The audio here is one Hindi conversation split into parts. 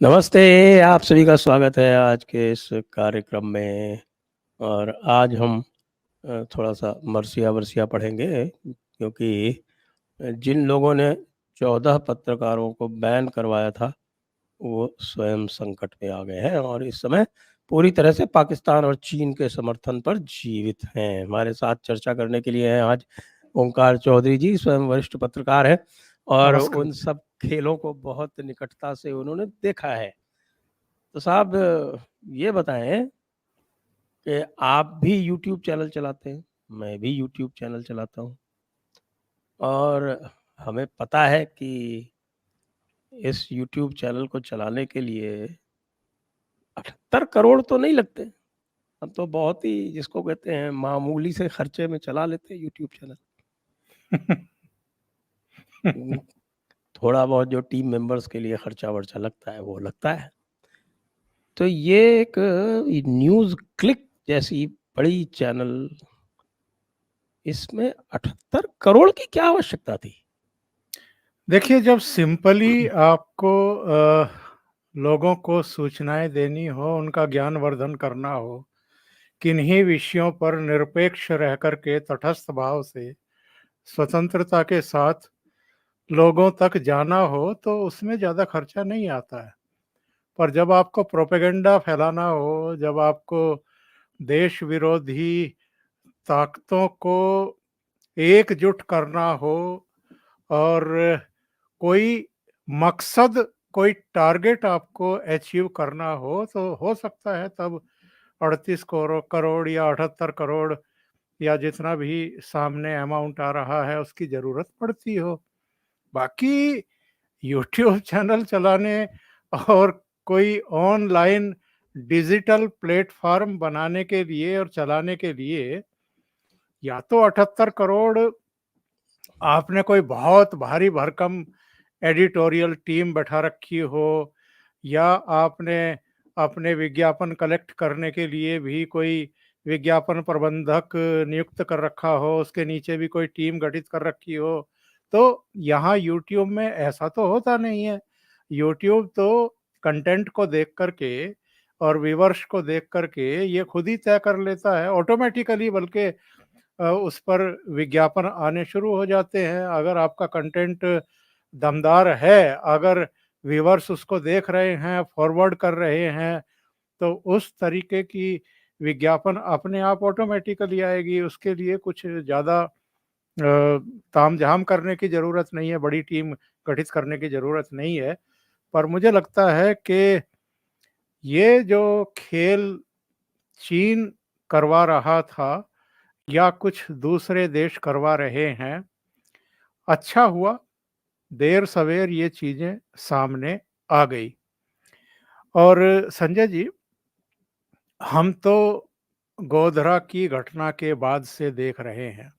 नमस्ते। आप सभी का स्वागत है आज के इस कार्यक्रम में। और आज हम थोड़ा सा मरसिया वरसिया पढ़ेंगे, क्योंकि जिन लोगों ने 14 पत्रकारों को बैन करवाया था वो स्वयं संकट में आ गए हैं और इस समय पूरी तरह से पाकिस्तान और चीन के समर्थन पर जीवित हैं। हमारे साथ चर्चा करने के लिए हैं आज ओंकार चौधरी जी, स्वयं वरिष्ठ पत्रकार हैं और नमस्कार। उन सब खेलों को बहुत निकटता से उन्होंने देखा है। तो साहब, ये बताएं कि आप भी यूट्यूब चैनल चलाते हैं, मैं भी यूट्यूब चैनल चलाता हूँ और हमें पता है कि इस यूट्यूब चैनल को चलाने के लिए 78 करोड़ तो नहीं लगते। हम तो बहुत ही, जिसको कहते हैं, मामूली से खर्चे में चला लेते हैं यूट्यूब चैनल। थोड़ा बहुत जो टीम मेंबर्स के लिए खर्चा वर्चा लगता है वो लगता है। तो ये एक न्यूज़ क्लिक जैसी बड़ी चैनल, इसमें 78 करोड़ की क्या आवश्यकता थी? देखिए, जब सिंपली आपको लोगों को सूचनाएं देनी हो, उनका ज्ञानवर्धन करना हो, किन्हीं विषयों पर निरपेक्ष रह कर के तटस्थ भाव से स्वतंत्रता के साथ लोगों तक जाना हो, तो उसमें ज़्यादा खर्चा नहीं आता है। पर जब आपको प्रोपेगेंडा फैलाना हो, जब आपको देश विरोधी ताकतों को एकजुट करना हो और कोई मकसद, कोई टारगेट आपको अचीव करना हो सकता है तब 38 करोड़ या 78 करोड़ या जितना भी सामने अमाउंट आ रहा है उसकी ज़रूरत पड़ती हो। बाकी यूट्यूब चैनल चलाने और कोई ऑनलाइन डिजिटल प्लेटफॉर्म बनाने के लिए और चलाने के लिए या तो 78 करोड़ आपने कोई बहुत भारी भरकम एडिटोरियल टीम बैठा रखी हो, या आपने अपने विज्ञापन कलेक्ट करने के लिए भी कोई विज्ञापन प्रबंधक नियुक्त कर रखा हो, उसके नीचे भी कोई टीम गठित कर रखी हो। तो यहाँ यूट्यूब में ऐसा तो होता नहीं है। यूट्यूब तो कंटेंट को देख करके और व्यूअर्स को देख करके ये खुद ही तय कर लेता है ऑटोमेटिकली, बल्कि उस पर विज्ञापन आने शुरू हो जाते हैं। अगर आपका कंटेंट दमदार है, अगर व्यूअर्स उसको देख रहे हैं, फॉरवर्ड कर रहे हैं, तो उस तरीके की विज्ञापन अपने आप ऑटोमेटिकली आएगी। उसके लिए कुछ ज़्यादा तामझाम करने की ज़रूरत नहीं है, बड़ी टीम गठित करने की ज़रूरत नहीं है। पर मुझे लगता है कि ये जो खेल चीन करवा रहा था या कुछ दूसरे देश करवा रहे हैं, अच्छा हुआ देर सवेर ये चीज़ें सामने आ गई। और संजय जी, हम तो गोधरा की घटना के बाद से देख रहे हैं।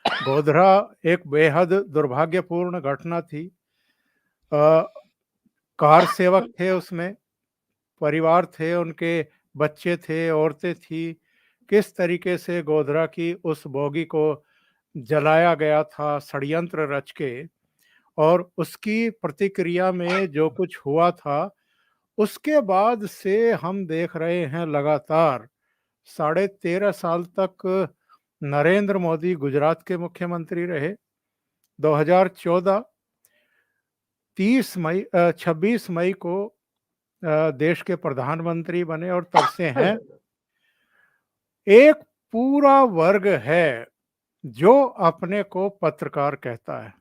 गोधरा एक बेहद दुर्भाग्यपूर्ण घटना थी। अ, कार सेवक थे उसमें, परिवार थे, उनके बच्चे थे, औरतें थी। किस तरीके से गोधरा की उस बोगी को जलाया गया था षड्यंत्र रच के, और उसकी प्रतिक्रिया में जो कुछ हुआ था, उसके बाद से हम देख रहे हैं लगातार 13.5 साल तक नरेंद्र मोदी गुजरात के मुख्यमंत्री रहे। 2014 26 मई को देश के प्रधानमंत्री बने और तब से हैं। एक पूरा वर्ग है जो अपने को पत्रकार कहता है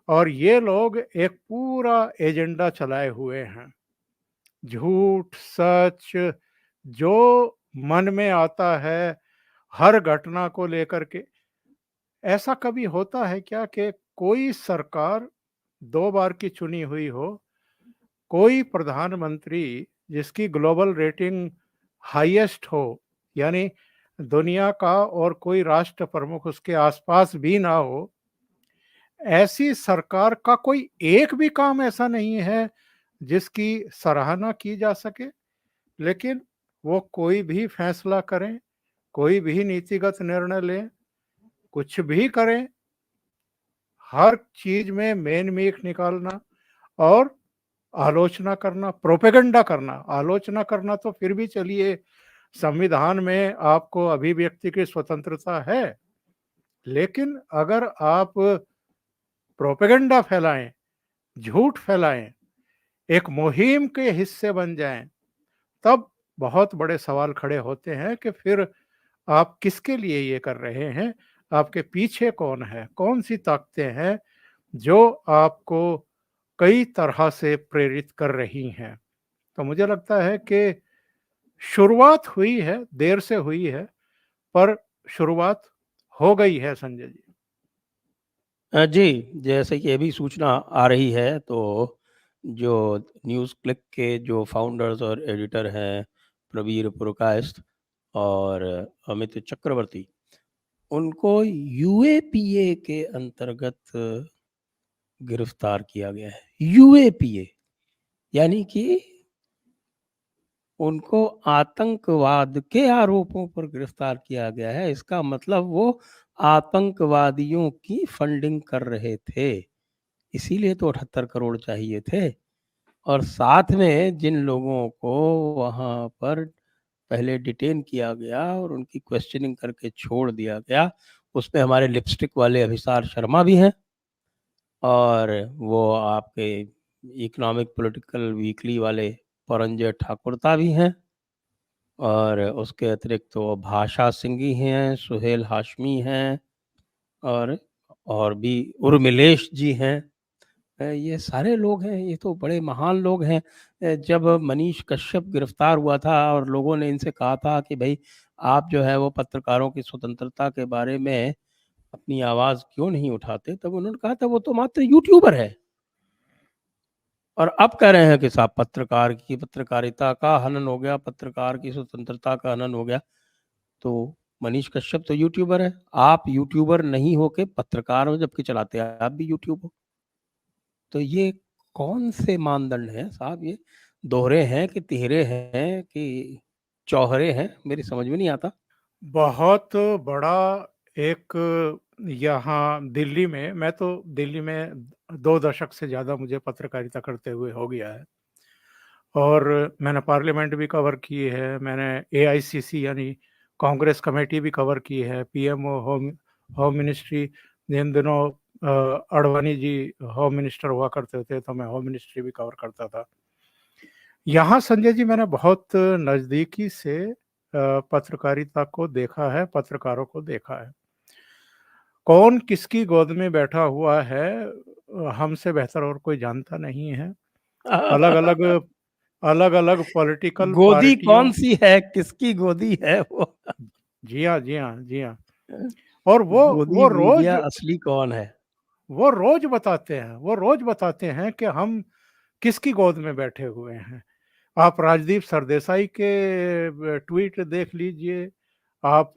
और ये लोग एक पूरा एजेंडा चलाए हुए हैं। झूठ सच जो मन में आता है, हर घटना को लेकर के। ऐसा कभी होता है क्या कि कोई सरकार 2 बार की चुनी हुई हो, कोई प्रधानमंत्री जिसकी ग्लोबल रेटिंग हाईएस्ट हो, यानी दुनिया का और कोई राष्ट्र प्रमुख उसके आसपास भी ना हो, ऐसी सरकार का कोई एक भी काम ऐसा नहीं है जिसकी सराहना की जा सके? लेकिन वो कोई भी फैसला करें, कोई भी नीतिगत निर्णय लें, कुछ भी करें, हर चीज में मेन मीख निकालना और आलोचना करना, प्रोपेगेंडा करना, आलोचना करना तो फिर भी चलिए, संविधान में आपको अभिव्यक्ति की स्वतंत्रता है, लेकिन अगर आप प्रोपेगेंडा फैलाएं, झूठ फैलाएं, एक मुहिम के हिस्से बन जाएं, तब बहुत बड़े सवाल खड़े होते हैं कि फिर आप किसके लिए ये कर रहे हैं, आपके पीछे कौन है, कौन सी ताकतें हैं जो आपको कई तरह से प्रेरित कर रही हैं। तो मुझे लगता है कि शुरुआत हुई है, देर से हुई है, पर शुरुआत हो गई है संजय जी। जी, जैसे कि अभी सूचना आ रही है तो जो न्यूज़ क्लिक के जो फाउंडर्स और एडिटर हैं प्रवीर पुरकायस्थ और अमित चक्रवर्ती, उनको यूएपीए के अंतर्गत गिरफ्तार किया गया है। यूएपीए यानी कि उनको आतंकवाद के आरोपों पर गिरफ्तार किया गया है। इसका मतलब वो आतंकवादियों की फंडिंग कर रहे थे, इसीलिए तो 78 करोड़ चाहिए थे। और साथ में जिन लोगों को वहाँ पर पहले डिटेन किया गया और उनकी क्वेश्चनिंग करके छोड़ दिया गया, उसमें हमारे लिपस्टिक वाले अभिसार शर्मा भी हैं और वो आपके इकोनॉमिक पॉलिटिकल वीकली वाले परंजय ठाकुरता भी हैं और उसके अतिरिक्त तो भाषा सिंघी हैं, सुहेल हाशमी हैं और भी उर्मिलेश जी हैं। ये सारे लोग हैं, ये तो बड़े महान लोग हैं। जब मनीष कश्यप गिरफ्तार हुआ था और लोगों ने इनसे कहा था कि भाई आप जो है वो पत्रकारों की स्वतंत्रता के बारे में अपनी आवाज़ क्यों नहीं उठाते, तब उन्होंने कहा था वो तो मात्र यूट्यूबर है। और अब कह रहे हैं कि साहब पत्रकार की पत्रकारिता का हनन हो गया, पत्रकार की स्वतंत्रता का हनन हो गया। तो मनीष कश्यप तो यूट्यूबर है, आप यूट्यूबर नहीं होके पत्रकार हो, जबकि चलाते आप भी यूट्यूब हो। तो ये कौन से मानदंड हैं साहब, ये दोहरे हैं कि तिहरे हैं कि चौहरे हैं, मेरी समझ में नहीं आता। बहुत बड़ा एक यहाँ दिल्ली में, मैं तो दिल्ली में 2 दशक से ज़्यादा मुझे पत्रकारिता करते हुए हो गया है और मैंने पार्लियामेंट भी कवर की है, मैंने एआईसीसी यानी कांग्रेस कमेटी भी कवर की है, पीएमओ होम होम मिनिस्ट्री, जिन दिनों आडवाणी जी होम मिनिस्टर हुआ करते थे तो मैं होम मिनिस्ट्री भी कवर करता था। यहाँ संजय जी मैंने बहुत नज़दीकी से पत्रकारिता को देखा है, पत्रकारों को देखा है। कौन किसकी गोद में बैठा हुआ है, हमसे बेहतर और कोई जानता नहीं है। अलग-अलग अलग-अलग पॉलिटिकल गोदी पार्टियों। कौन सी है, किसकी गोदी है वो? जी हाँ, जी हाँ, जी हाँ। और वो गोदी वो मीडिया रोज़ असली कौन है? वो रोज़ बताते हैं, वो रोज़ बताते हैं कि हम किसकी गोद में बैठे हुए हैं। आप राजदीप सरदेसाई के ट्वीट देख लीजिए, आप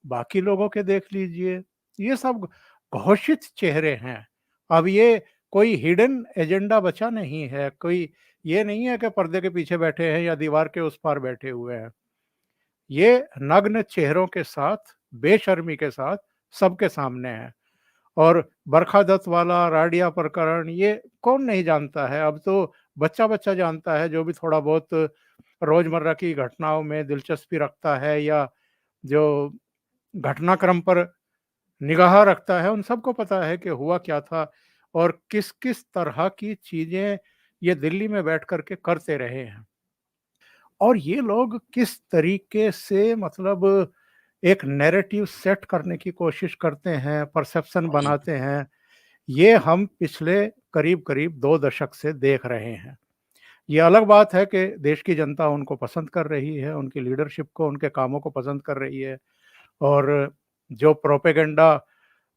बाकी लोगों के देख लीजिए, ये सब घोषित चेहरे हैं। अब ये कोई हिडन एजेंडा बचा नहीं है, कोई ये नहीं है कि पर्दे के पीछे बैठे हैं या दीवार के उस पार बैठे हुए हैं। ये नग्न चेहरों के साथ, बेशर्मी के साथ सबके सामने है। और बरखा दत्त वाला राडिया प्रकरण ये कौन नहीं जानता है, अब तो बच्चा-बच्चा जानता है, जो भी थोड़ा बहुत रोज़मर्रा की घटनाओं में दिलचस्पी रखता है या जो घटनाक्रम पर निगाह रखता है, उन सबको पता है कि हुआ क्या था और किस-किस तरह की चीज़ें ये दिल्ली में बैठ कर के करते रहे हैं। और ये लोग किस तरीके से मतलब एक नैरेटिव सेट करने की कोशिश करते हैं, परसेप्शन बनाते हैं, ये हम पिछले करीब-करीब 2 दशक से देख रहे हैं। ये अलग बात है कि देश की जनता उनको पसंद कर रही है, उनकी लीडरशिप को, उनके कामों को पसंद कर रही है और जो प्रोपेगेंडा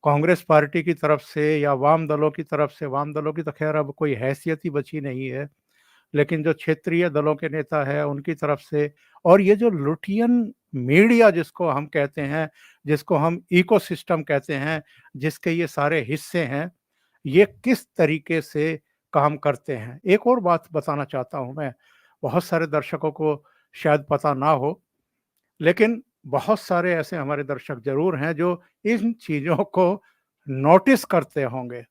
कांग्रेस पार्टी की तरफ से या वाम दलों की तरफ से, वाम दलों की तो खैर अब कोई हैसियत ही बची नहीं है, लेकिन जो क्षेत्रीय दलों के नेता हैं उनकी तरफ से, और ये जो लुटियन मीडिया जिसको हम कहते हैं, जिसको हम इकोसिस्टम कहते हैं, जिसके ये सारे हिस्से हैं, ये किस तरीके से काम करते हैं। एक और बात बताना चाहता हूँ मैं, बहुत सारे दर्शकों को शायद पता ना हो, लेकिन बहुत सारे ऐसे हमारे दर्शक ज़रूर हैं जो इन चीज़ों को नोटिस करते होंगे।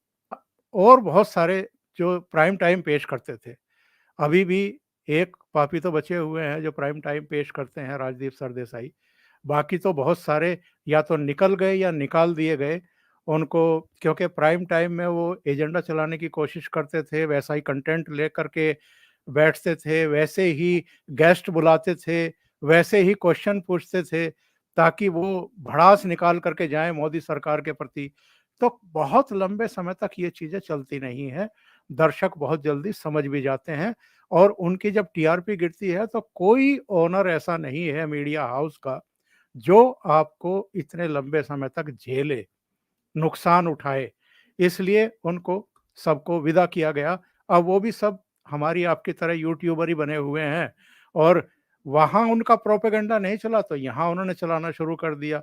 और बहुत सारे जो प्राइम टाइम पेश करते थे। अभी भी एक पापी तो बचे हुए हैं जो प्राइम टाइम पेश करते हैं, राजदीप सरदेसाई। बाकी तो बहुत सारे या तो निकल गए या निकाल दिए गए उनको, क्योंकि प्राइम टाइम में वो एजेंडा चलाने की कोशिश करते थे, वैसा ही कंटेंट लेकर के बैठते थे, वैसे ही गेस्ट बुलाते थे, वैसे ही क्वेश्चन पूछते थे ताकि वो भड़ास निकाल करके जाएं मोदी सरकार के प्रति। तो बहुत लंबे समय तक ये चीजें चलती नहीं है, दर्शक बहुत जल्दी समझ भी जाते हैं और उनकी जब टीआरपी गिरती है तो कोई ओनर ऐसा नहीं है मीडिया हाउस का जो आपको इतने लंबे समय तक झेले, नुकसान उठाए। इसलिए उनको सबको विदा किया गया। अब वो भी सब हमारी आपकी तरह यूट्यूबर ही बने हुए हैं और वहाँ उनका प्रोपेगेंडा नहीं चला तो यहाँ उन्होंने चलाना शुरू कर दिया।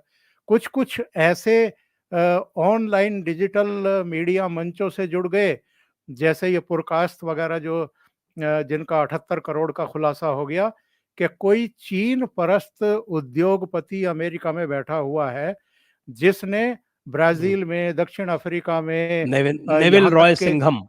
कुछ-कुछ ऐसे ऑनलाइन डिजिटल मीडिया मंचों से जुड़ गए, जैसे ये पुरकास्ट वगैरह जो जिनका 78 करोड़ का खुलासा हो गया कि कोई चीन परस्त उद्योगपति अमेरिका में बैठा हुआ है, जिसने हम्म, ब्राज़ील में, दक्षिण अफ्रीका में नेविल यहाँ तक रॉय के सिंघम।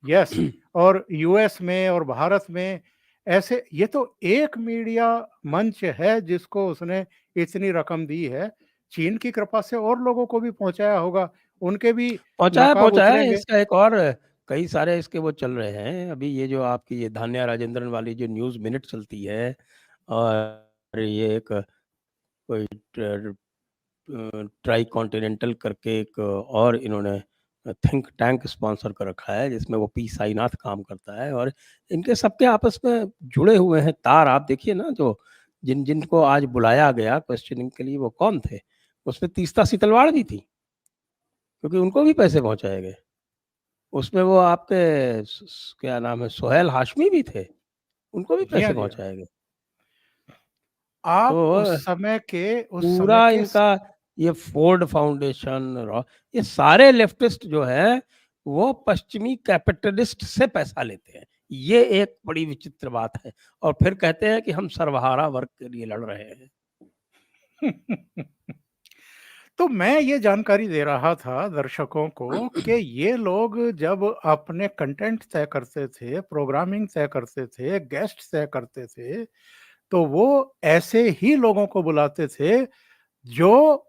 यस, और यूएस में और भारत में ऐसे ये तो एक मीडिया मंच है जिसको उसने इतनी रकम दी है। चीन की कृपा से और लोगों को भी पहुँचाया होगा, उनके भी पहुंचा है, नकाब पहुंचा है, उतरेंगे। इसका एक और कई सारे इसके वो चल रहे हैं अभी, ये जो आपकी ये धान्या राजेंद्रन वाली जो न्यूज़ मिनट चलती है, और ये एक कोई ट्राई कॉन्टिनेंटल करके एक और इन्होंने थिंक टैंक स्पॉन्सर कर रखा है जिसमें वो पी साईनाथ काम करता है, और इनके सबके आपस में जुड़े हुए हैं तार। आप देखिए ना, जो जिन जिनको आज बुलाया गया क्वेश्चनिंग के लिए वो कौन थे, उसमें तीस्ता सीतलवाड़ भी थी, क्योंकि उनको भी पैसे पहुंचाए गए। उसमें वो आपके क्या नाम है, सोहेल हाशमी भी थे, उनको भी जी हाँ, पैसे जी हाँ। पहुंचाए गए। आप तो उस समय पूरा के इनका ये फोर्ड फाउंडेशन और ये सारे लेफ्टिस्ट जो है वो पश्चिमी कैपिटलिस्ट से पैसा लेते हैं। ये एक बड़ी विचित्र बात है, और फिर कहते हैं कि हम सर्वहारा वर्ग के लिए लड़ रहे हैं। तो मैं ये जानकारी दे रहा था दर्शकों को कि ये लोग जब अपने कंटेंट तय करते थे, प्रोग्रामिंग तय करते थे, गेस्ट तय करते थे, तो वो ऐसे ही लोगों को बुलाते थे जो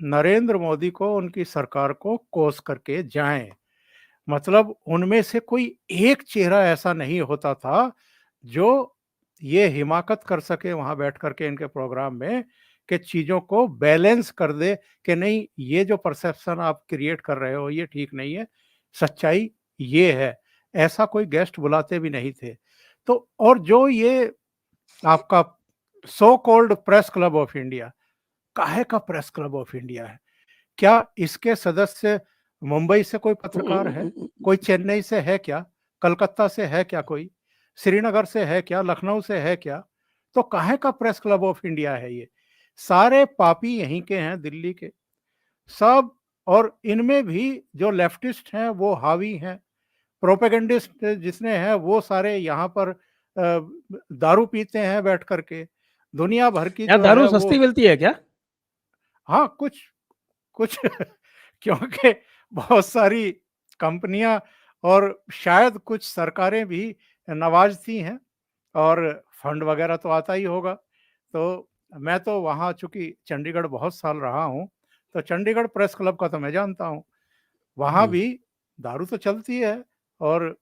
नरेंद्र मोदी को, उनकी सरकार को कोस करके जाएं। मतलब उनमें से कोई एक चेहरा ऐसा नहीं होता था जो ये हिमाकत कर सके वहां बैठ करके इनके प्रोग्राम में कि चीजों को बैलेंस कर दे कि नहीं, ये जो परसेप्शन आप क्रिएट कर रहे हो ये ठीक नहीं है, सच्चाई ये है। ऐसा कोई गेस्ट बुलाते भी नहीं थे। तो और जो ये आपका so called press club of India, काहे का प्रेस क्लब ऑफ इंडिया है? क्या इसके सदस्य मुंबई से कोई पत्रकार है? कोई चेन्नई से है क्या? कलकत्ता से है क्या कोई? श्रीनगर से है क्या? लखनऊ से है क्या? तो काहे का प्रेस क्लब ऑफ इंडिया है ये? सारे पापी यहीं के हैं, दिल्ली के, सब। और इनमें भी जो लेफ्टिस्ट हैं वो हावी हैं, प्रोपेगेंडिस्ट जिसने हैं वो सारे यहाँ पर दारू पीते हैं बैठ करके। दुनिया भर की यहाँ जो दारू है वो, सस्ती मिलती है क्या? हाँ, कुछ कुछ क्योंकि बहुत सारी कंपनियां और शायद कुछ सरकारें भी नवाजती हैं और फंड वगैरह तो आता ही होगा। तो मैं तो वहाँ चूंकि चंडीगढ़ बहुत साल रहा हूँ, तो चंडीगढ़ प्रेस क्लब का तो मैं जानता हूँ। वहाँ हम्म, भी दारू तो चलती है और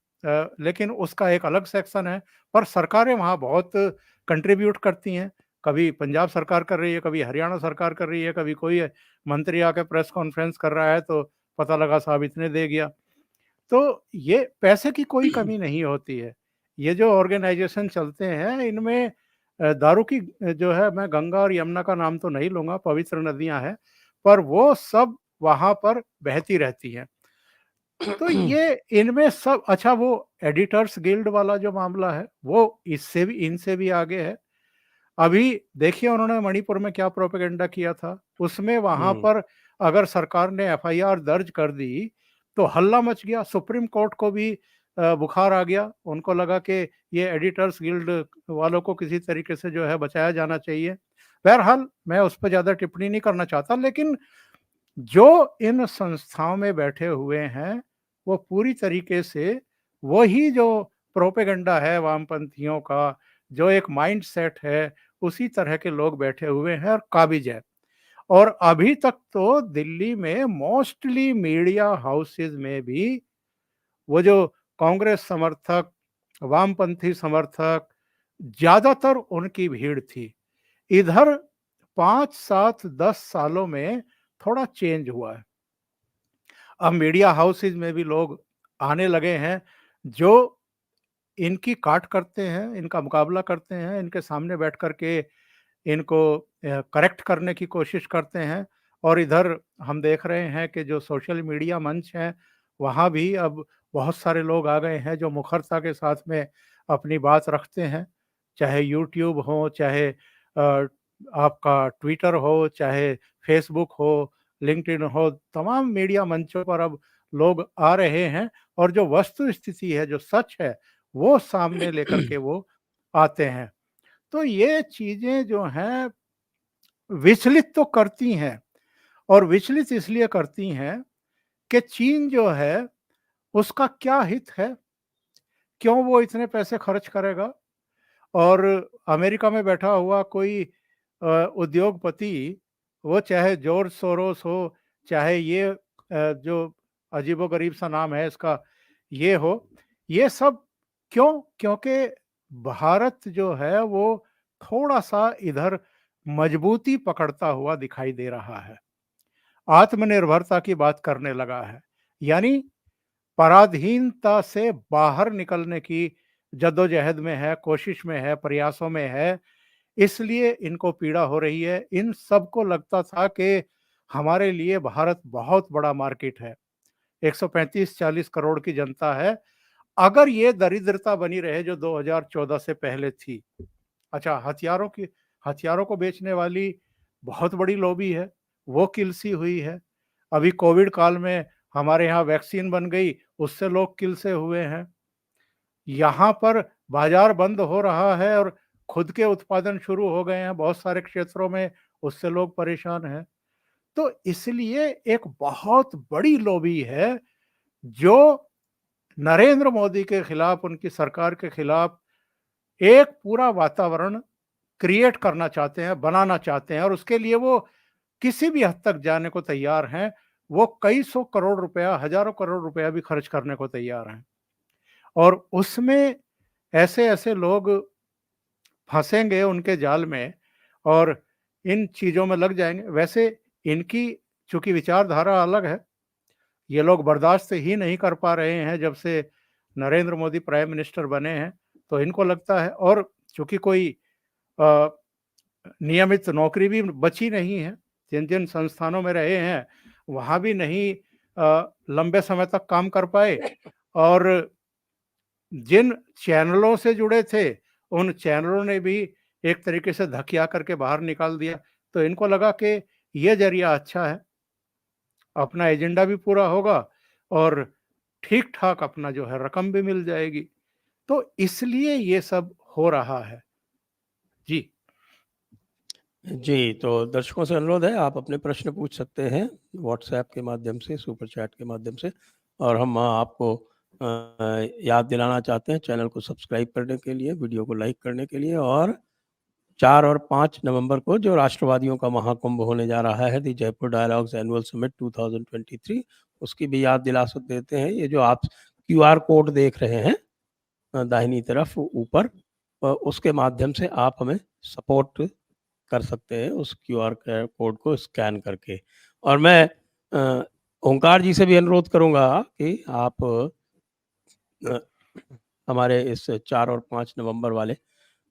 लेकिन उसका एक अलग सेक्शन है। पर सरकारें वहाँ बहुत कंट्रीब्यूट करती हैं। कभी पंजाब सरकार कर रही है, कभी हरियाणा सरकार कर रही है, कभी कोई मंत्री आके प्रेस कॉन्फ्रेंस कर रहा है तो पता लगा साहब इतने दे गया। तो ये पैसे की कोई कमी नहीं होती है। ये जो ऑर्गेनाइजेशन चलते हैं इनमें दारू की जो है, मैं गंगा और यमुना का नाम तो नहीं लूँगा, पवित्र नदियाँ हैं, पर वो सब वहाँ पर बहती रहती हैं। तो ये इनमें सब अच्छा, वो एडिटर्स गिल्ड वाला जो मामला है, वो इससे भी इनसे भी आगे है। अभी देखिए उन्होंने मणिपुर में क्या प्रोपेगेंडा किया था। उसमें वहाँ हम्म। पर अगर सरकार ने एफआईआर दर्ज कर दी, तो हल्ला मच गया, सुप्रीम कोर्ट को भी बुखार आ गया। उनको लगा कि ये एडिटर्स गिल्ड वालों को किसी तरीके से जो है बचाया जाना चाहिए। बहरहाल मैं उस पर ज़्यादा टिप्पणी नहीं करना चाहता, लेकिन जो इन संस्थाओं में बैठे हुए हैं, वो पूरी तरीके से वही जो प्रोपेगेंडा है वामपंथियों का, जो एक माइंडसेट है, उसी तरह के लोग बैठे हुए हैं और काबिज है। और अभी तक तो दिल्ली में मोस्टली मीडिया हाउसेज में भी वो जो कांग्रेस समर्थक, वामपंथी समर्थक, ज्यादातर उनकी भीड़ थी। इधर 5, 7, 10 सालों में थोड़ा चेंज हुआ है। अब मीडिया हाउसेज में भी लोग आने लगे हैं जो इनकी काट करते हैं, इनका मुकाबला करते हैं, इनके सामने बैठ कर के इनको करेक्ट करने की कोशिश करते हैं। और इधर हम देख रहे हैं कि जो सोशल मीडिया मंच हैं, वहाँ भी अब बहुत सारे लोग आ गए हैं जो मुखरता के साथ में अपनी बात रखते हैं। चाहे यूट्यूब हो, चाहे आपका ट्विटर हो, चाहे फेसबुक हो, लिंक्डइन हो, तमाम मीडिया मंचों पर अब लोग आ रहे हैं और जो वस्तु स्थिति है, जो सच है, वो सामने लेकर के वो आते हैं। तो ये चीज़ें जो हैं विचलित तो करती हैं, और विचलित इसलिए करती हैं कि चीन जो है उसका क्या हित है? क्यों वो इतने पैसे खर्च करेगा? और अमेरिका में बैठा हुआ कोई उद्योगपति, वो चाहे जॉर्ज सोरोस हो, चाहे ये जो अजीबो-गरीब सा नाम है इसका, ये हो, ये सब क्यों? क्योंकि भारत जो है वो थोड़ा-सा इधर मजबूती पकड़ता हुआ दिखाई दे रहा है। आत्मनिर्भरता की बात करने लगा है। यानी पराधीनता से बाहर निकलने की जद्दोजहद में है, कोशिश में है, प्रयासों में है, इसलिए इनको पीड़ा हो रही है। इन सबको लगता था कि हमारे लिए भारत बहुत बड़ा मार्केट है। 135-40 करोड़ की जनता है। अगर ये दरिद्रता बनी रहे जो 2014 से पहले थी। अच्छा, हथियारों को बेचने वाली बहुत बड़ी लॉबी है, वो किलसी हुई है। अभी कोविड काल में हमारे यहाँ वैक्सीन बन गई, उससे लोग किलसे हुए हैं। यहाँ पर बाजार बंद हो रहा है और खुद के उत्पादन शुरू हो गए हैं बहुत सारे क्षेत्रों में, उससे लोग परेशान हैं। तो इसलिए एक बहुत बड़ी लॉबी है जो नरेंद्र मोदी के खिलाफ, उनकी सरकार के खिलाफ एक पूरा वातावरण क्रिएट करना चाहते हैं, बनाना चाहते हैं, और उसके लिए वो किसी भी हद तक जाने को तैयार हैं। वो कई सौ करोड़ रुपया, हजारों करोड़ रुपया भी खर्च करने को तैयार हैं। और उसमें ऐसे-ऐसे लोग फँसेंगे उनके जाल में और इन चीज़ों में लग जाएँगे। वैसे इनकी चूँकि विचारधारा अलग है, ये लोग बर्दाश्त ही नहीं कर पा रहे हैं जब से नरेंद्र मोदी प्राइम मिनिस्टर बने हैं, तो इनको लगता है। और चूँकि कोई अ, नियमित नौकरी भी बची नहीं है, जिन-जिन संस्थानों में रहे हैं, वहाँ भी नहीं लंबे समय तक काम कर पाए, और जिन चैनलों से जुड़े थे, उन चैनलों ने भी एक तरीके से धकिया करके बाहर निकाल दिया। तो इनको लगा कि ये ज़रिया अच्छा है, अपना एजेंडा भी पूरा होगा और ठीक-ठाक अपना जो है रकम भी मिल जाएगी। तो इसलिए ये सब हो रहा है। जी। जी, तो दर्शकों से अनुरोध है आप अपने प्रश्न पूछ सकते हैं व्हाट्सएप के माध्यम से, सुपर चैट के माध्यम से, और हम आपको याद दिलाना चाहते हैं चैनल को सब्सक्राइब करने के लिए, वीडियो को लाइक करने के लिए, और 4 और 5 नवंबर को जो राष्ट्रवादियों का महाकुंभ होने जा रहा है, the Jaipur dialogues annual summit 2023, उसकी भी याद दिला देते हैं। ये जो आप क्यूआर कोड देख रहे हैं दाहिनी तरफ ऊपर, उसके माध्यम से आप हमें सपोर्ट कर सकते हैं उस क्यूआर कोड को स्कैन करके। और मैं ओंकार जी से भी अनुरोध करूंगा कि आप हमारे इस 4 और 5 नवंबर वाले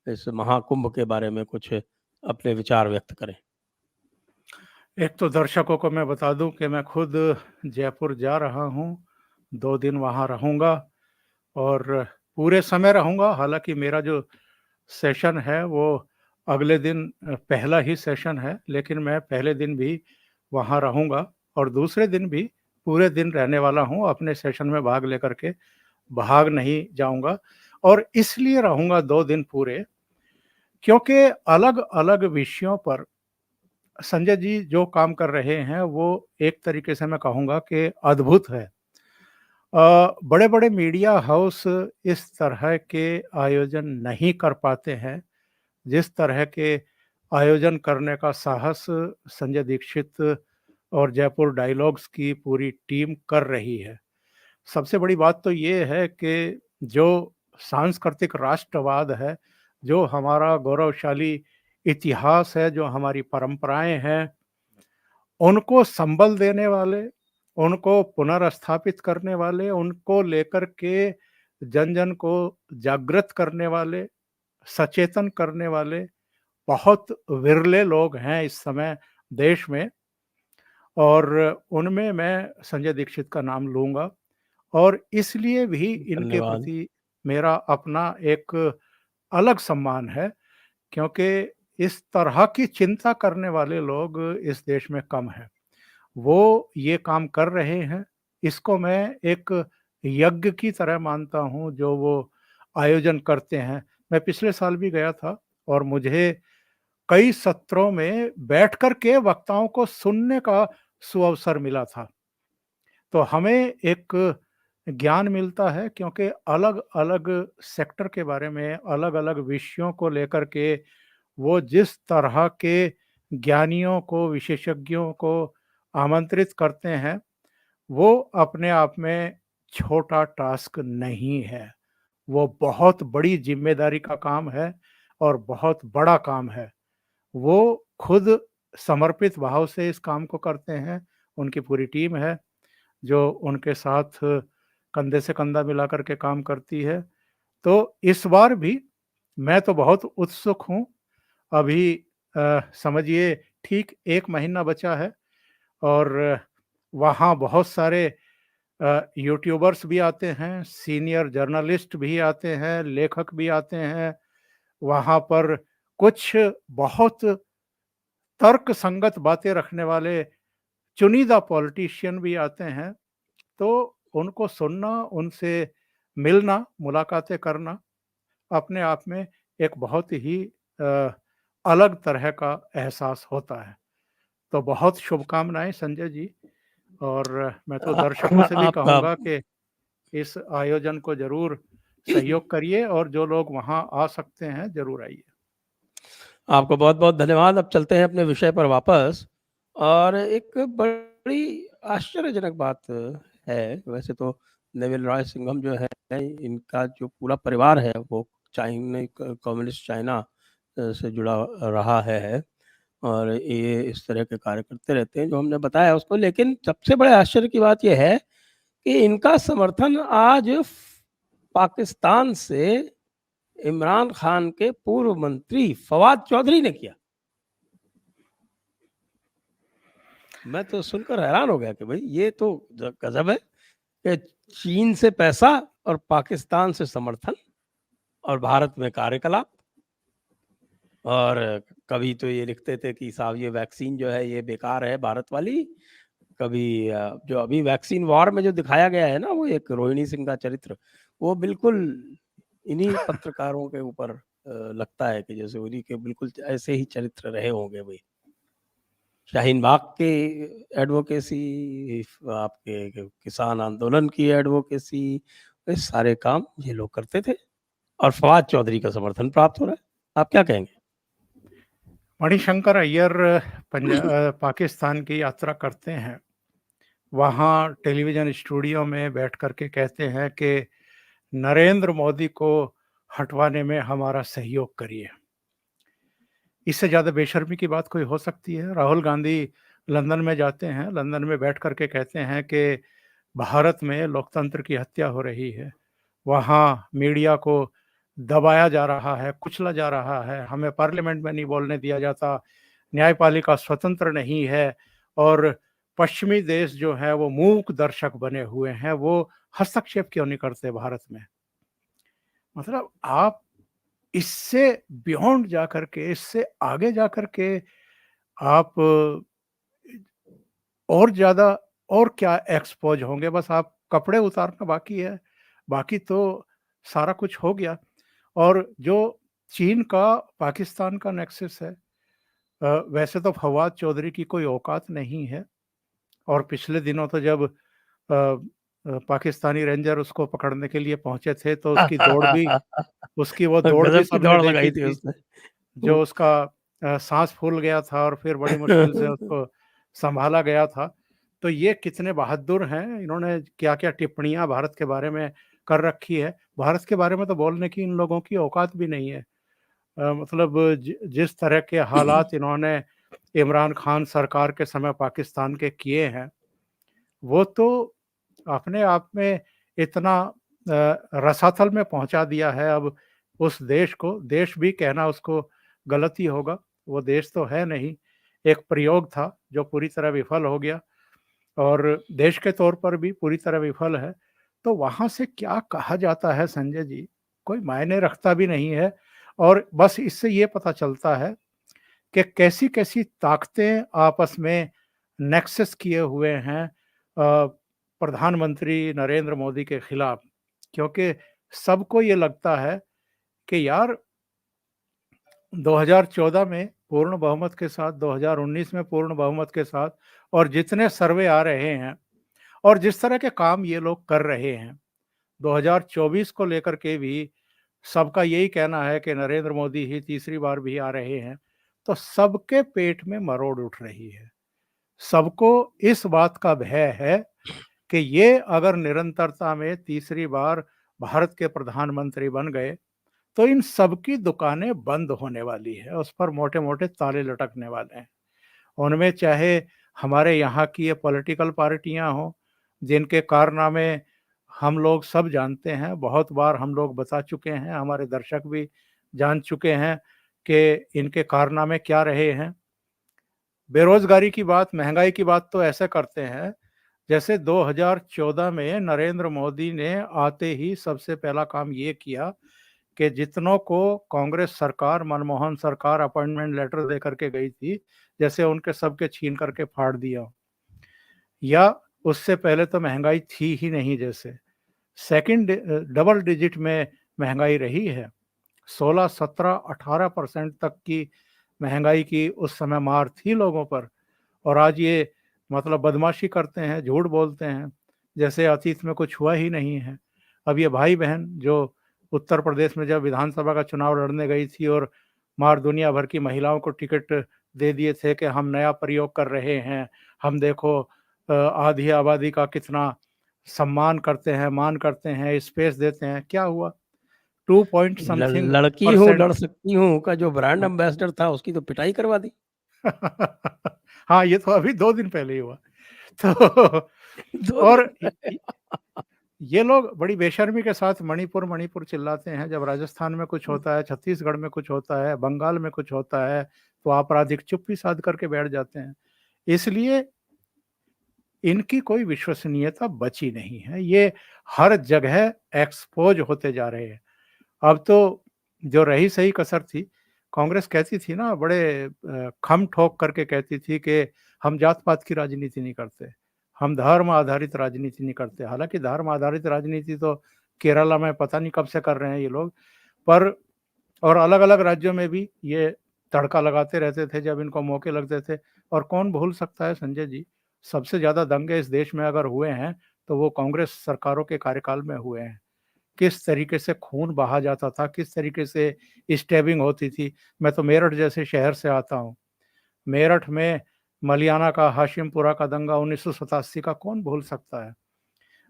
इस महाकुंभ के बारे में कुछ अपने विचार व्यक्त करें। एक तो दर्शकों को मैं बता दूं कि मैं खुद जयपुर जा रहा हूं, 2 दिन वहां रहूंगा और पूरे समय रहूंगा। हालांकि मेरा जो सेशन है वो अगले दिन पहला ही सेशन है, लेकिन मैं पहले दिन भी वहां रहूंगा और दूसरे दिन भी पूरे दिन रहने वाला हूं। अपने सेशन में भाग लेकर के भाग नहीं जाऊंगा, और इसलिए रहूंगा 2 दिन पूरे, क्योंकि अलग-अलग विषयों पर संजय जी जो काम कर रहे हैं वो एक तरीके से मैं कहूँगा कि अद्भुत है। बड़े-बड़े मीडिया हाउस इस तरह के आयोजन नहीं कर पाते हैं, जिस तरह के आयोजन करने का साहस संजय दीक्षित और जयपुर डायलॉग्स की पूरी टीम कर रही है। सबसे बड़ी बात तो ये है कि जो सांस्कृतिक राष्ट्रवाद है, जो हमारा गौरवशाली इतिहास है, जो हमारी परंपराएँ हैं, उनको संबल देने वाले, उनको पुनर्स्थापित करने वाले, उनको लेकर के जन-जन को जागृत करने वाले, सचेतन करने वाले बहुत विरले लोग हैं इस समय देश में, और उनमें मैं संजय दीक्षित का नाम लूँगा। और इसलिए भी इनके धन्यवाद। प्रति मेरा अपना एक अलग सम्मान है, क्योंकि इस तरह की चिंता करने वाले लोग इस देश में कम हैं। वो ये काम कर रहे हैं, इसको मैं एक यज्ञ की तरह मानता हूँ जो वो आयोजन करते हैं। मैं पिछले साल भी गया था और मुझे कई सत्रों में बैठ कर के वक्ताओं को सुनने का सुअवसर मिला था। तो हमें एक ज्ञान मिलता है, क्योंकि अलग-अलग सेक्टर के बारे में, अलग-अलग विषयों को लेकर के वो जिस तरह के ज्ञानियों को, विशेषज्ञों को आमंत्रित करते हैं, वो अपने आप में छोटा टास्क नहीं है। वो बहुत बड़ी ज़िम्मेदारी का काम है और बहुत बड़ा काम है। वो खुद समर्पित भाव से इस काम को करते हैं, उनकी पूरी टीम है, जो उनके साथ कंधे से कंधा मिला कर के काम करती है। तो इस बार भी मैं तो बहुत उत्सुक हूँ। अभी समझिए ठीक 1 महीना बचा है और वहाँ बहुत सारे यूट्यूबर्स भी आते हैं, सीनियर जर्नलिस्ट भी आते हैं, लेखक भी आते हैं। वहाँ पर कुछ बहुत तर्क संगत बातें रखने वाले चुनिंदा पॉलिटिशियन भी आते हैं। तो उनको सुनना, उनसे मिलना, मुलाकातें करना अपने आप में एक बहुत ही अ, अलग तरह का एहसास होता है। तो बहुत शुभकामनाएँ संजय जी, और मैं तो दर्शकों से भी आपका कहूँगा कि इस आयोजन को ज़रूर सहयोग करिए और जो लोग वहाँ आ सकते हैं, ज़रूर आइए। आपको बहुत-बहुत धन्यवाद। अब चलते हैं अपने विषय पर वापस और एक बड़ी आश्चर्यजनक बात है, वैसे तो नेविल रॉय सिंघम जो है, इनका जो पूरा परिवार है वो कम्युनिस्ट चाइना से जुड़ा रहा है और ये इस तरह के कार्य करते रहते हैं जो हमने बताया उसको। लेकिन सबसे बड़े आश्चर्य की बात ये है कि इनका समर्थन आज पाकिस्तान से इमरान खान के पूर्व मंत्री फवाद चौधरी ने किया। मैं तो सुनकर हैरान हो गया कि भाई ये तो गजब है कि चीन से पैसा और पाकिस्तान से समर्थन और भारत में कार्यकलाप। और कभी तो ये लिखते थे कि साहब ये वैक्सीन जो है ये बेकार है भारत वाली, कभी जो अभी वैक्सीन वॉर में जो दिखाया गया है ना, वो एक रोहिणी सिंह का चरित्र, वो बिल्कुल इन्हीं पत्रकारों के ऊपर लगता है कि जैसे उन्हीं के बिल्कुल ऐसे ही चरित्र रहे होंगे भाई। शाहीन बाग के एडवोकेसी, आपके किसान आंदोलन की एडवोकेसी, ये सारे काम ये लोग करते थे और फवाद चौधरी का समर्थन प्राप्त हो रहा है। आप क्या कहेंगे? मणिशंकर अय्यर पाकिस्तान की यात्रा करते हैं। वहाँ टेलीविज़न स्टूडियो में बैठ कर के कहते हैं कि नरेंद्र मोदी को हटवाने में हमारा सहयोग करिए। इससे ज़्यादा बेशर्मी की बात कोई हो सकती है? राहुल गांधी लंदन में जाते हैं, लंदन में बैठ कर के कहते हैं कि भारत में लोकतंत्र की हत्या हो रही है। वहाँ मीडिया को दबाया जा रहा है, कुचला जा रहा है, हमें पार्लियामेंट में नहीं बोलने दिया जाता, न्यायपालिका स्वतंत्र नहीं है और पश्चिमी देश जो है वो मूक दर्शक बने हुए हैं, वो हस्तक्षेप क्यों नहीं करते भारत में? मतलब आप इससे बियॉन्ड जाकर के, इससे आगे जाकर के आप और ज़्यादा और क्या एक्सपोज़ होंगे, बस आप कपड़े उतारना बाकी है, बाकी तो सारा कुछ हो गया। और जो चीन का पाकिस्तान का नेक्सस है, वैसे तो फवाद चौधरी की कोई औकात नहीं है। और पिछले दिनों तो जब पाकिस्तानी रेंजर उसको पकड़ने के लिए पहुंचे थे, तो उसकी वो दौड़ भी गजब की सबने दौड़ देखी लगाई थी थी, उसने। जो उसका सांस फूल गया था और फिर बड़ी मुश्किल से उसको संभाला गया था। तो ये कितने बहादुर हैं, इन्होंने क्या-क्या टिप्पणियाँ भारत के बारे में कर रखी है। भारत के बारे में तो बोलने की इन लोगों की औकात भी नहीं है। मतलब जिस तरह के हालात इन्होंने इमरान खान सरकार के समय पाकिस्तान के किए हैं, वो तो अपने आप में इतना रसातल में पहुंचा दिया है। अब उस देश को देश भी कहना उसको गलत ही होगा, वो देश तो है नहीं, एक प्रयोग था जो पूरी तरह विफल हो गया और देश के तौर पर भी पूरी तरह विफल है। तो वहाँ से क्या कहा जाता है संजय जी, कोई मायने रखता भी नहीं है। और बस इससे ये पता चलता है कि कैसी-कैसी ताकतें आपस में नेक्सस किए हुए हैं प्रधानमंत्री नरेंद्र मोदी के खिलाफ। क्योंकि सबको ये लगता है कि यार 2014 में पूर्ण बहुमत के साथ, 2019 में पूर्ण बहुमत के साथ और जितने सर्वे आ रहे हैं और जिस तरह के काम ये लोग कर रहे हैं, 2024 को लेकर के भी सबका यही कहना है कि नरेंद्र मोदी ही तीसरी बार भी आ रहे हैं। तो सबके पेट में मरोड़ उठ रही है। सबको इस बात का भय है कि ये अगर निरंतरता में तीसरी बार भारत के प्रधानमंत्री बन गए, तो इन सबकी दुकानें बंद होने वाली है, उस पर मोटे-मोटे ताले लटकने वाले हैं। उनमें चाहे हमारे यहाँ की ये पॉलिटिकल पार्टियाँ हों, जिनके कारनामे हम लोग सब जानते हैं, बहुत बार हम लोग बता चुके हैं, हमारे दर्शक भी जान चुके हैं कि इनके कारनामे क्या रहे हैं। बेरोज़गारी की बात, महँगाई की बात तो ऐसे करते हैं, जैसे 2014 में नरेंद्र मोदी ने आते ही सबसे पहला काम ये किया कि जितनों को कांग्रेस सरकार, मनमोहन सरकार अपॉइंटमेंट लेटर दे करके गई थी, जैसे उनके सबके छीन करके फाड़ दिया। या उससे पहले तो महँगाई थी ही नहीं जैसे। सेकंड डबल डिजिट में महँगाई रही है। 16, 17, 18% तक की महँगाई की उस समय मार थी लोगों पर। और आज ये मतलब बदमाशी करते हैं, झूठ बोलते हैं, जैसे अतीत में कुछ हुआ ही नहीं है। अब ये भाई-बहन जो उत्तर प्रदेश में जब विधानसभा का चुनाव लड़ने गई थी और मार दुनिया भर की महिलाओं को टिकट दे दिए थे कि हम नया प्रयोग कर रहे हैं, हम देखो आधी आबादी का कितना सम्मान करते हैं, मान करते हैं, स्पेस देते हैं। क्या हुआ? 2 पॉइंट समथिंग लड़की हूँ परसेंट। लड़ सकती हूँ का जो ब्रांड एम्बेसडर था उसकी तो पिटाई करवा दी। हाँ, ये तो अभी 2 दिन पहले ही हुआ। तो 2 दिन। और ये लोग बड़ी बेशर्मी के साथ मणिपुर, मणिपुर चिल्लाते हैं। जब राजस्थान में कुछ होता है, छत्तीसगढ़ में कुछ होता है, बंगाल में कुछ होता है, तो आपराधिक चुप्पी साध करके बैठ जाते हैं। इसलिए इनकी कोई विश्वसनीयता बची नहीं है। ये हर जगह एक्सपोज़ होते जा रहे हैं। अब तो जो रही सही कसर थी, कांग्रेस कहती थी ना बड़े खम ठोक करके कहती थी कि हम जात-पात की राजनीति नहीं करते, हम धर्म आधारित राजनीति नहीं करते। हालाँकि धर्म आधारित राजनीति तो केरला में पता नहीं कब से कर रहे हैं ये लोग, पर और अलग-अलग राज्यों में भी ये तड़का लगाते रहते थे जब इनको मौके लगते थे। और कौन भूल सकता है संजय जी, सबसे ज़्यादा दंगे इस देश में अगर हुए हैं, तो वो कांग्रेस सरकारों के कार्यकाल में हुए हैं। किस तरीके से खून बहा जाता था, किस तरीके से स्टैबिंग होती थी। मैं तो मेरठ जैसे शहर से आता हूँ। मेरठ में मलियाना का, हाशिमपुरा का दंगा 1987 का कौन भूल सकता है।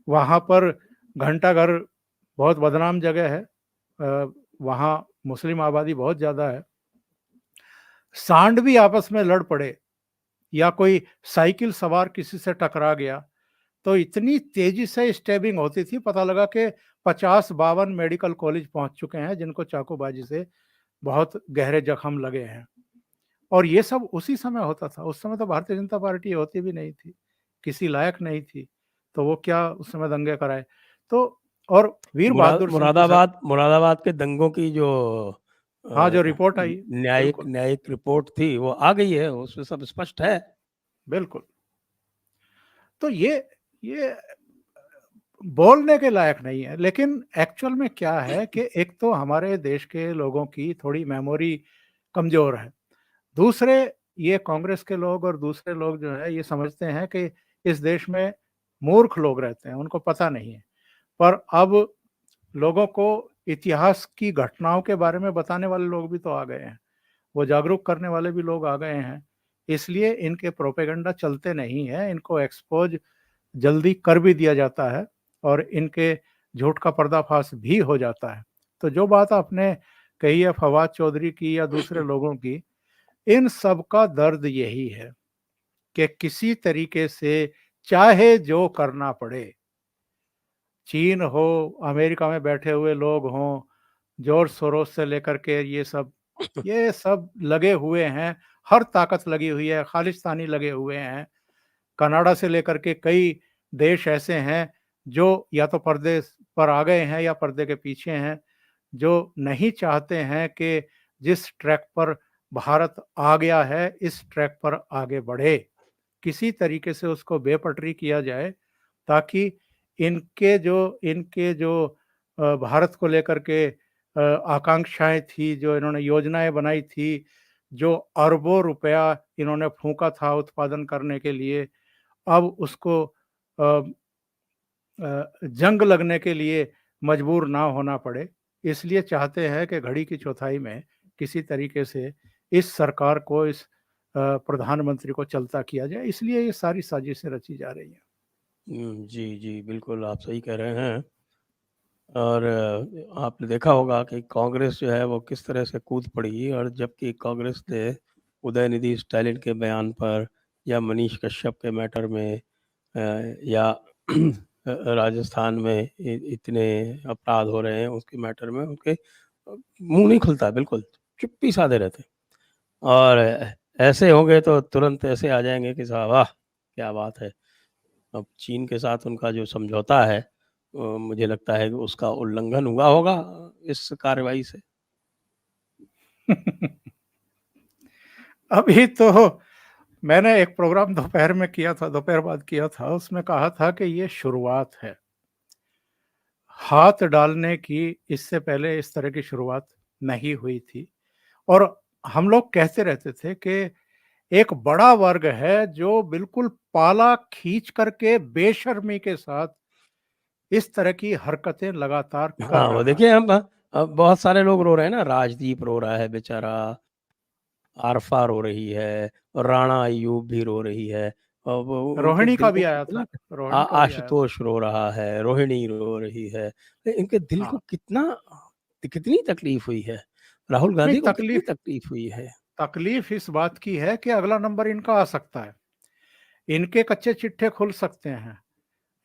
वहाँ पर घंटाघर बहुत बदनाम जगह है। वहाँ मुस्लिम आबादी बहुत ज़्यादा है। सांड भी आपस में लड़ पड़े या कोई साइकिल सवार किसी से टकरा गया, तो इतनी तेज़ी से स्टैबिंग होती थी, पता लगा कि 50-52 मेडिकल कॉलेज पहुँच चुके हैं, जिनको चाकूबाजी से बहुत गहरे जख्म लगे हैं। और ये सब उसी समय होता था। उस समय तो भारतीय जनता पार्टी होती भी नहीं थी, किसी लायक नहीं थी, तो वो क्या उस समय दंगे कराए। तो और वीर बहादुर सिंह की सर। मुरादाबाद के दंगों की जो हाँ, जो रिपोर्ट आई, न्यायिक बिल्कुल, न्यायिक रिपोर्ट थी वो आ गई है, उसमें सब स्पष्ट है। बिल्कुल। तो ये बोलने के लायक नहीं है, लेकिन एक्चुअल में क्या है कि एक तो हमारे देश के लोगों की थोड़ी मेमोरी कमज़ोर है। दूसरे ये कांग्रेस के लोग और दूसरे लोग जो है ये समझते हैं कि इस देश में मूर्ख लोग रहते हैं, उनको पता नहीं है। पर अब लोगों को इतिहास की घटनाओं के बारे में बताने वाले लोग भी तो आ गए हैं, वो जागरूक करने वाले भी लोग आ गए हैं। इसलिए इनके प्रोपेगेंडा चलते नहीं है, इनको एक्सपोज जल्दी कर भी दिया जाता है और इनके झूठ का पर्दाफाश भी हो जाता है। तो जो बात आपने कही है फवाद चौधरी की या दूसरे लोगों की, इन सब का दर्द यही है कि किसी तरीके से चाहे जो करना पड़े, चीन हो, अमेरिका में बैठे हुए लोग हों, जॉर्ज सोरोस से लेकर के ये सब लगे हुए हैं, हर ताकत लगी हुई है, खालिस्तानी लगे हुए हैं। कनाडा से लेकर के कई देश ऐसे हैं जो या तो पर्दे पर आ गए हैं या पर्दे के पीछे हैं, जो नहीं चाहते हैं कि जिस ट्रैक पर भारत आ गया है, इस ट्रैक पर आगे बढ़े। किसी तरीके से उसको बेपटरी किया जाए ताकि इनके जो भारत को लेकर के आकांक्षाएं थी, जो इन्होंने योजनाएं बनाई थी, जो अरबों रुपया इन्होंने फूंका था उत्पादन करने के लिए, अब उसको अ, जंग लगने के लिए मजबूर ना होना पड़े। इसलिए चाहते हैं कि घड़ी की चौथाई में किसी तरीके से इस सरकार को, इस प्रधानमंत्री को चलता किया जाए, इसलिए ये सारी साजिशें रची जा रही हैं। जी, जी, बिल्कुल आप सही कह रहे हैं। और आपने देखा होगा कि कांग्रेस जो है वो किस तरह से कूद पड़ी, और जबकि कांग्रेस ने उदयनिधि स्टालिन के बयान पर या मनीष कश्यप के मैटर में या राजस्थान में इतने अपराध हो रहे हैं उसके मैटर में उनके मुंह नहीं खुलता, बिल्कुल चुप्पी साधे रहते। और ऐसे होंगे तो तुरंत ऐसे आ जाएंगे कि साहब वाह क्या बात है। अब चीन के साथ उनका जो समझौता है, मुझे लगता है कि उसका उल्लंघन हुआ होगा इस कार्रवाई से। अभी तो मैंने एक प्रोग्राम दोपहर में किया था, दोपहर बाद किया था, उसमें कहा था कि ये शुरुआत है। हाथ डालने की इससे पहले इस तरह की शुरुआत नहीं हुई थी। और हम लोग कहते रहते थे कि एक बड़ा वर्ग है जो बिल्कुल पाला खींच करके बेशर्मी के साथ इस तरह की हरकतें लगातार कर हाँ, वो रहा देखिए है। अब बहुत सारे लोग रो रहे हैं ना, राजदीप रो रहा है बेचारा, आरफा रो रही है, और राणा अय्यूब भी रो रही है, और वो उनके रोहिणी का दिल को भी आया कितना था, रोहिणी का भी आया था। आशुतोष रो रहा है, रोहिणी रो रही है। इनके दिल को हाँ, कितनी तकलीफ हुई है, राहुल नहीं गांधी को कितनी तकलीफ तकलीफ हुई है। तकलीफ इस बात की है कि अगला नंबर इनका आ सकता है, इनके कच्चे चिट्ठे खुल सकते हैं।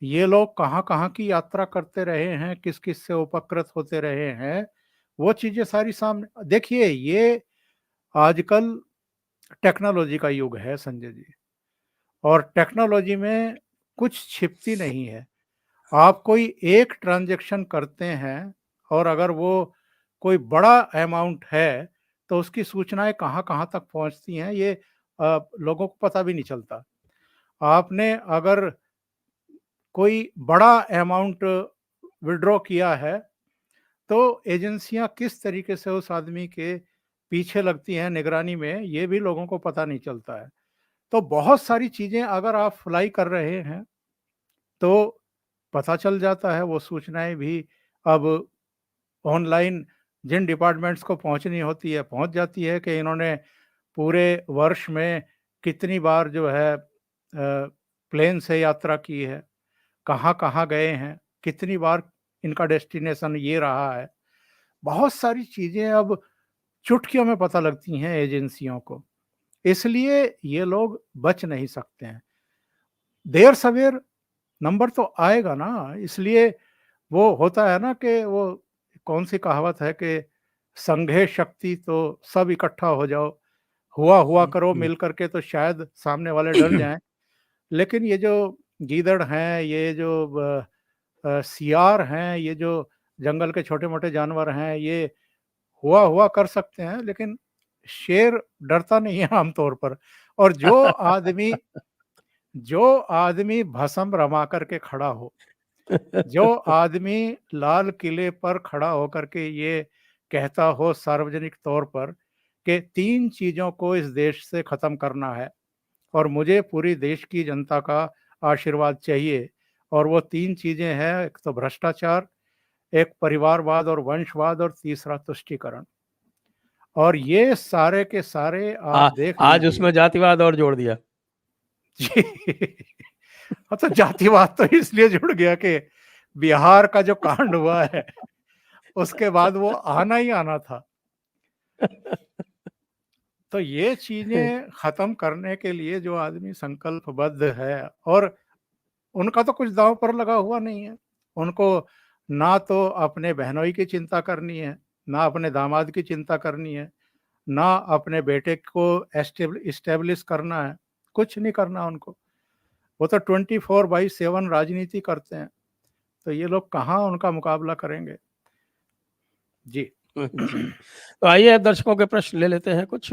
ये लोग कहाँ-कहाँ की यात्रा करते रहे हैं, किस-किस से उपकृत होते रहे हैं, वो चीज़ें सारी सामने देखिए। ये आजकल टेक्नोलॉजी का युग है संजय जी, और टेक्नोलॉजी में कुछ छिपती नहीं है। आप कोई एक ट्रांज़ैक्शन करते हैं और अगर वो कोई बड़ा अमाउंट है, तो उसकी सूचनाएँ कहाँ-कहाँ तक पहुँचती हैं, ये लोगों को पता भी नहीं चलता। आपने अगर कोई बड़ा अमाउंट विथड्रॉ किया है, तो एजेंसियाँ किस तरीके से उस आदमी के पीछे लगती हैं निगरानी में, ये भी लोगों को पता नहीं चलता है। तो बहुत सारी चीज़ें अगर आप फ्लाई कर रहे हैं, तो पता चल जाता है, वो सूचनाएँ भी अब ऑनलाइन जिन डिपार्टमेंट्स को पहुँचनी होती है, पहुँच जाती है कि इन्होंने पूरे वर्ष में कितनी बार जो है प्लेन से यात्रा की है, कहाँ-कहाँ गए हैं, कितनी बार इनका डेस्टिनेशन ये रहा है। बहुत सारी चीज़ें अब चुटकियों में पता लगती हैं एजेंसियों को, इसलिए ये लोग बच नहीं सकते हैं। देर-सवेर नंबर तो आएगा ना, इसलिए वो होता है ना कि वो कौन-सी कहावत है कि संघे शक्ति तो सब इकट्ठा हो जाओ, हुआ करो मिल कर के तो शायद सामने वाले डर जाएँ। लेकिन ये जो गीदड़ हैं, ये जो सियार हैं, ये जो जंगल के छोटे-मोटे जानवर हैं, ये हुआ कर सकते हैं, लेकिन शेर डरता नहीं है आम तौर पर। और जो आदमी भस्म रमा कर के खड़ा हो, जो आदमी लाल किले पर खड़ा होकर के ये कहता हो सार्वजनिक तौर पर कि 3 चीज़ों को इस देश से ख़त्म करना है और मुझे पूरी देश की जनता का आशीर्वाद चाहिए, और वो 3 चीजें हैं, एक तो भ्रष्टाचार, एक परिवारवाद और वंशवाद, और तीसरा तुष्टीकरण। और ये सारे के सारे आप देख आज लीजिए। उसमें जातिवाद और जोड़ दिया। जी। हाँ, तो जातिवाद तो इसलिए जुड़ गया कि बिहार का जो कांड हुआ है उसके बाद वो आना ही आना था। तो ये चीजें खत्म करने के लिए जो आदमी संकल्पबद्ध है, और उनका तो कुछ दांव पर लगा हुआ नहीं है। उनको ना तो अपने बहनोई की चिंता करनी है, ना अपने दामाद की चिंता करनी है, ना अपने बेटे को एस्टेब्लिश करना है, कुछ नहीं करना उनको। वो तो 24/7 राजनीति करते हैं। तो ये लोग कहाँ उनका मुकाबला करेंगे। जी। जी, तो आइए दर्शकों के प्रश्न ले लेते हैं कुछ।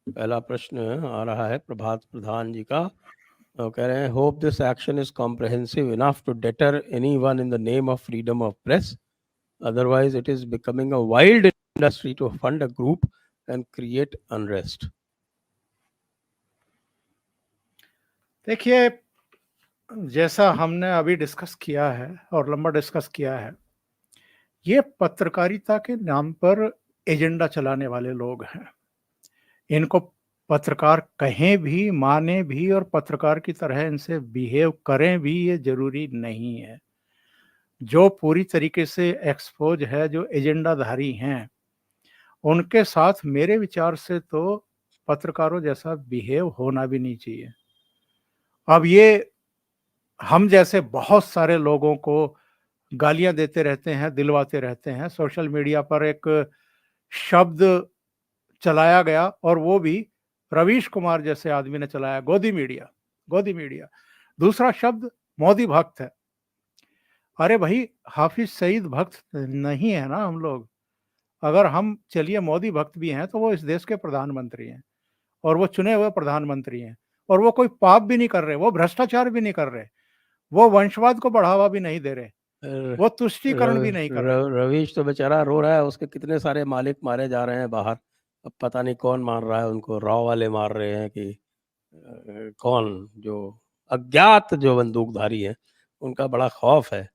पहला प्रश्न आ रहा है प्रभात प्रधान जी का। वो कह रहे हैं, hope this action is comprehensive enough to deter anyone in the name of freedom of press, otherwise it is becoming a wild industry to fund a group and create unrest. देखिए, जैसा हमने अभी डिस्कस किया है और लंबा डिस्कस किया है, ये पत्रकारिता के नाम पर एजेंडा चलाने वाले लोग हैं। इनको पत्रकार कहें भी, माने भी और पत्रकार की तरह इनसे बिहेव करें भी, ये जरूरी नहीं है। जो पूरी तरीके से एक्सपोज है, जो एजेंडाधारी हैं, उनके साथ मेरे विचार से तो पत्रकारों जैसा बिहेव होना भी नहीं चाहिए। अब ये हम जैसे बहुत सारे लोगों को गालियां देते रहते हैं, दिलवाते रहते हैं। सोशल मीडिया पर एक शब्द चलाया गया, और वो भी रवीश कुमार जैसे आदमी ने चलाया, गोदी मीडिया। गोदी मीडिया। दूसरा शब्द मोदी भक्त है। अरे भाई, हाफिज सईद भक्त नहीं है ना हम लोग। अगर हम चलिए मोदी भक्त भी हैं तो वो इस देश के प्रधानमंत्री हैं, और वो चुने हुए प्रधानमंत्री हैं, और वो कोई पाप भी नहीं कर रहे, वो भ्रष्टाचार भी नहीं कर रहे, वो वंशवाद को बढ़ावा भी नहीं दे रहे, वो तुष्टीकरण भी नहीं कर रहे। रवीश तो बेचारा रो रहा है, उसके कितने सारे मालिक मारे जा रहे हैं बाहर। अब पता नहीं कौन मार रहा है उनको, राव वाले मार रहे हैं कि कौन, जो अज्ञात जो बंदूकधारी है उनका बड़ा खौफ है,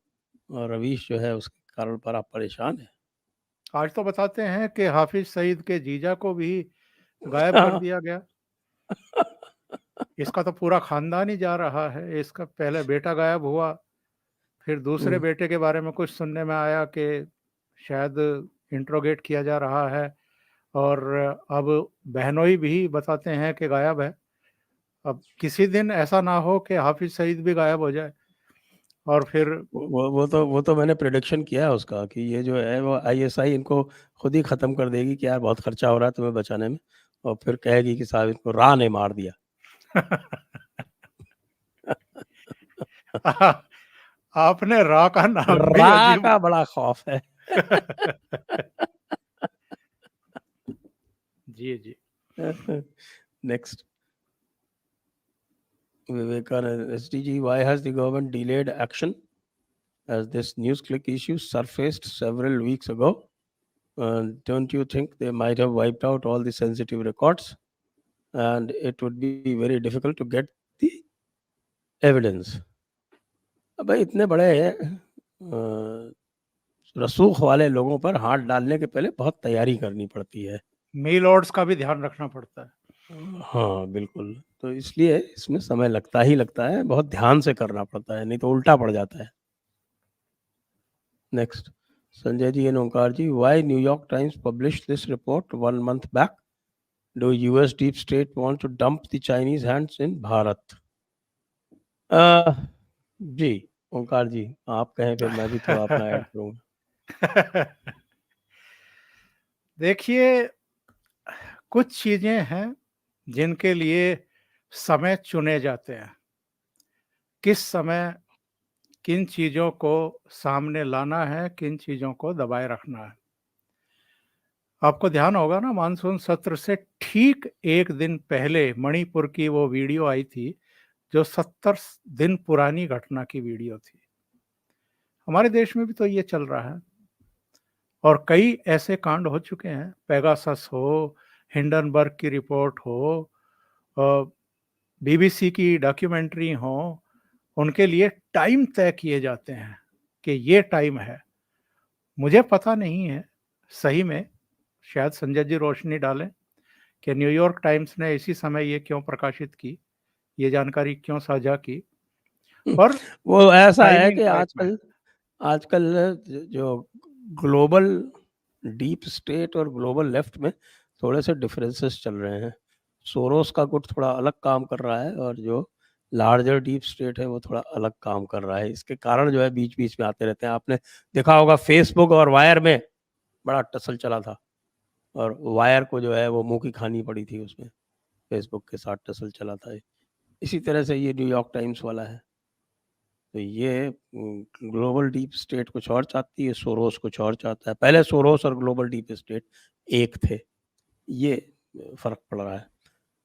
और रवीश जो है उसके कारण पर आप परेशान है। आज तो बताते हैं कि हाफिज सईद के जीजा को भी गायब कर दिया गया। इसका तो पूरा खानदान ही जा रहा है। इसका पहले बेटा गायब हुआ, फिर दूसरे बेटे के बारे में कुछ सुनने में आया कि शायद इंट्रोगेट किया जा रहा है, और अब बहनोई भी बताते हैं कि गायब है। अब किसी दिन ऐसा ना हो कि हाफिज सईद भी गायब हो जाए, और फिर वो तो मैंने प्रेडिक्शन किया है उसका कि ये जो है वो आईएसआई इनको खुद ही खत्म कर देगी कि यार बहुत खर्चा हो रहा है तुम्हें बचाने में, और फिर कहेगी कि साहब इनको रा ने मार दिया। आपने रा का नाम भी रा अजीब। का बड़ा खौफ है। जी जी। Next, Vivekanand SDG, why has the government delayed action as this news click issue surfaced several weeks ago? Don't you think they might have wiped out all the sensitive records and it would be very difficult to get the evidence? अब भाई इतने बड़े रसूख वाले लोगों पर हाथ डालने के पहले बहुत तैयारी करनी पड़ती है। मी लॉर्ड्स का भी ध्यान रखना पड़ता है। हाँ बिल्कुल, तो इसलिए इसमें समय लगता ही लगता है, बहुत ध्यान से करना पड़ता है, नहीं तो उल्टा पड़ जाता है। Next, Sanjay ji and Omkar ji, why New York Times published this report 1 month back? Do US deep state want to dump the Chinese hands in Bharat? Ji Omkar ji, आप कहें फिर मैं भी थोड़ा अपना ऐड करूंगा। देखिए, कुछ चीजें हैं जिनके लिए समय चुने जाते हैं। किस समय किन चीजों को सामने लाना है, किन चीजों को दबाए रखना है। आपको ध्यान होगा ना, मानसून सत्र से ठीक एक दिन पहले मणिपुर की वो वीडियो आई थी, जो 70 दिन पुरानी घटना की वीडियो थी। हमारे देश में भी तो ये चल रहा है, और कई ऐसे कांड हो चुके हैं। पेगासस हो, हिंडनबर्ग की रिपोर्ट हो, बीबीसी की डॉक्यूमेंट्री हो, उनके लिए टाइम तय किए जाते हैं कि ये टाइम है। मुझे पता नहीं है सही में, शायद संजय जी रोशनी डालें कि न्यूयॉर्क टाइम्स ने इसी समय ये क्यों प्रकाशित की, ये जानकारी क्यों साझा की, पर वो ऐसा है टाइमिंग कि करेक्ट में। आजकल जो ग्लोबल डीप स्टेट और ग्लोबल लेफ्ट में थोड़े से डिफरेंसेस चल रहे हैं। सोरोस का गुट थोड़ा अलग काम कर रहा है और जो लार्जर डीप स्टेट है वो थोड़ा अलग काम कर रहा है। इसके कारण जो है बीच बीच में आते रहते हैं। आपने देखा होगा फेसबुक और वायर में बड़ा टसल चला था और वायर को जो है वो मुंह की खानी पड़ी थी, उसमें फेसबुक के साथ टसल चला था। इसी तरह से ये न्यूयॉर्क टाइम्स वाला है। तो ये ग्लोबल डीप स्टेट कुछ और चाहती है, सोरोस कुछ और चाहता है। पहले सोरोस और ग्लोबल डीप स्टेट एक थे, ये फर्क पड़ रहा है।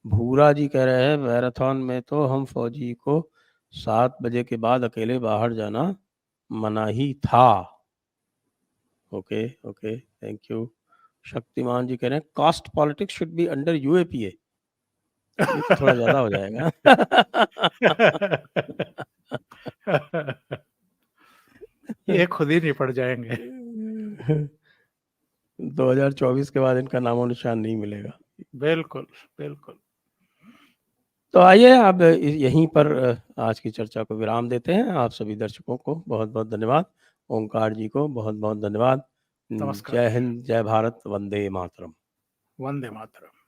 भूरा जी कह रहे हैं मैराथन में तो हम फौजी को 7 बजे के बाद अकेले बाहर जाना मना ही था। Okay okay, thank you. Shaktiman ji कह रहे हैं caste politics should be under UAPA. ये तो थोड़ा ज्यादा हो जाएगा। ये खुद ही निपट जाएंगे। 2024 के बाद इनका नामो निशान नहीं मिलेगा। बिल्कुल बिल्कुल। तो आइए अब यहीं पर आज की चर्चा को विराम देते हैं। आप सभी दर्शकों को बहुत बहुत धन्यवाद। ओंकार जी को बहुत बहुत धन्यवाद। नमस्कार। जय हिंद, जय भारत, वंदे मातरम। वंदे मातरम।